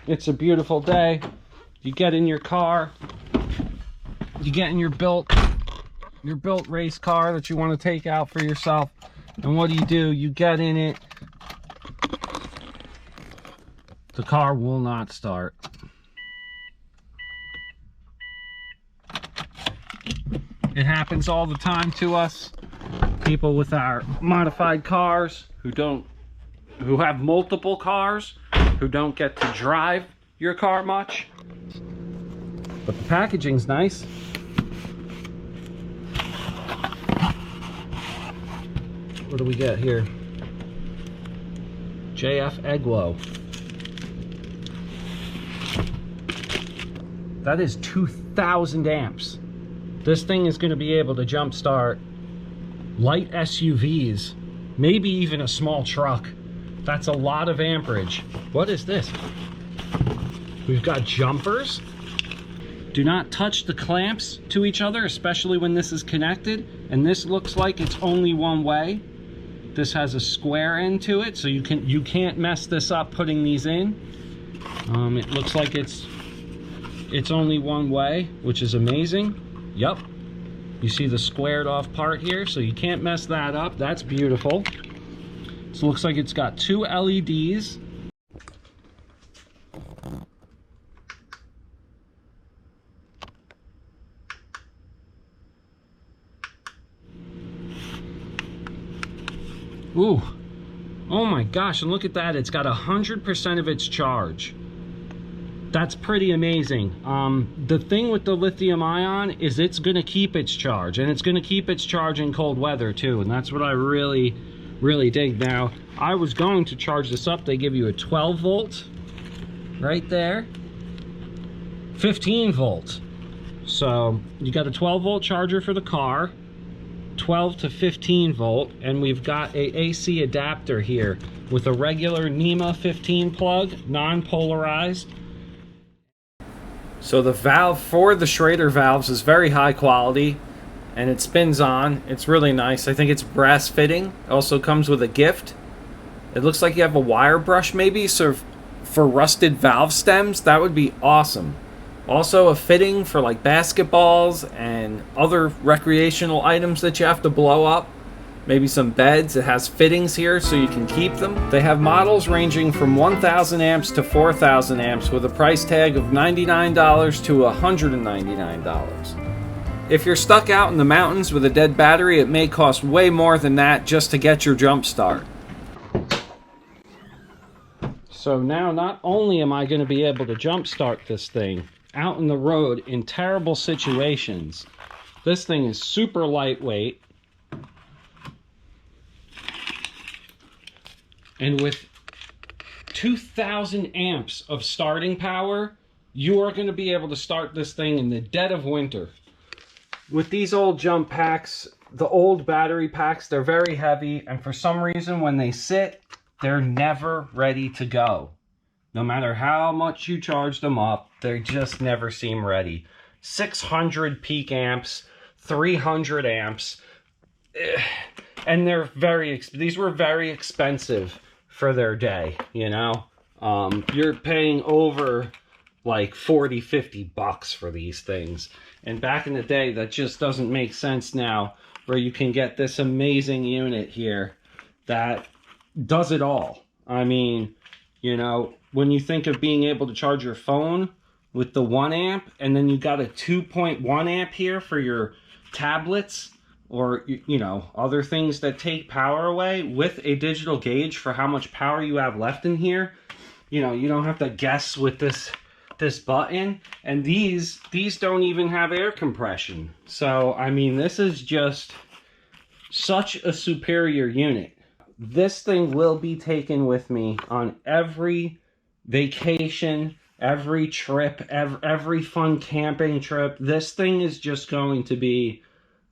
It's a beautiful day. You get in your car, you get in your built race car that you want to take out for yourself, and what do? You get in it. The car will not start. It happens all the time to us, people with our modified cars who have multiple cars, who don't get to drive your car much. But the packaging's nice. What do we get here? jf.egwo. That is 2,000 amps. This thing is going to be able to jump start light SUVs, maybe even a small truck. That's a lot of amperage. What is this? We've got jumpers. Do not touch the clamps to each other, especially when this is connected. And this looks like it's only one way. This has a square end to it, so you can't mess this up putting these in. It looks like it's only one way, which is amazing. Yep. You see the squared off part here, so you can't mess that up. That's beautiful. So it looks like it's got 2 LEDs. Ooh. Oh my gosh, and look at that. It's got 100% of its charge. That's pretty amazing. The thing with the lithium ion is it's going to keep its charge, and it's going to keep its charge in cold weather too, and that's what I really dig. Now, I was going to charge this up. They give you a 12 volt right there, 15 volt. So you got a 12 volt charger for the car, 12 to 15 volt, and we've got a AC adapter here with a regular NEMA 15 plug, non-polarized. So the valve for the Schrader valves is very high quality, and it spins on. It's really nice. I think it's brass fitting. It also comes with a gift. It looks like you have a wire brush maybe, so for rusted valve stems, that would be awesome. Also a fitting for like basketballs and other recreational items that you have to blow up. Maybe some beds. It has fittings here so you can keep them. They have models ranging from 1,000 amps to 4,000 amps with a price tag of $99 to $199. If you're stuck out in the mountains with a dead battery, it may cost way more than that just to get your jump start. So now not only am I going to be able to jump start this thing out in the road in terrible situations, this thing is super lightweight. And with 2,000 amps of starting power, you are going to be able to start this thing in the dead of winter. With these old jump packs, the old battery packs, they're very heavy, and for some reason when they sit, they're never ready to go. No matter how much you charge them up, they just never seem ready. 600 peak amps, 300 amps, and they're these were very expensive for their day, you know. You're paying over like 40-50 bucks for these things, and back in the day that just doesn't make sense now, where you can get this amazing unit here that does it all. I mean, you know, when you think of being able to charge your phone with the 1 amp, and then you got a 2.1 amp here for your tablets, or, you know, other things that take power away, with a digital gauge for how much power you have left in here. You know, you don't have to guess with this button. And these don't even have air compression. So, I mean, this is just such a superior unit. This thing will be taken with me on every vacation, every trip, every fun camping trip. This thing is just going to be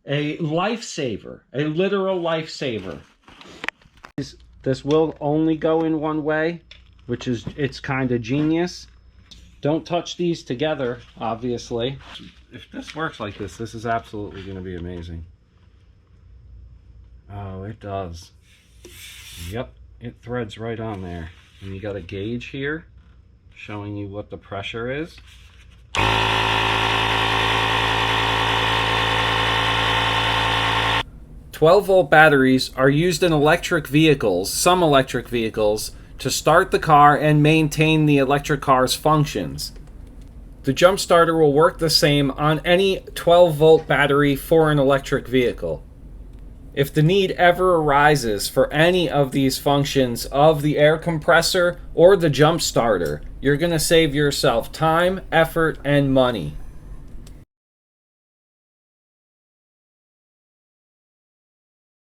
a lifesaver, a literal lifesaver. This will only go in one way, which is, it's kind of genius. Don't touch these together, obviously. If this works like this is absolutely going to be amazing. Oh, it does. Yep, it threads right on there. And you got a gauge here. showing you what the pressure is. 12-volt batteries are used in electric vehicles, some electric vehicles, to start the car and maintain the electric car's functions. The jump starter will work the same on any 12-volt battery for an electric vehicle. If the need ever arises for any of these functions of the air compressor or the jump starter, you're going to save yourself time, effort, and money.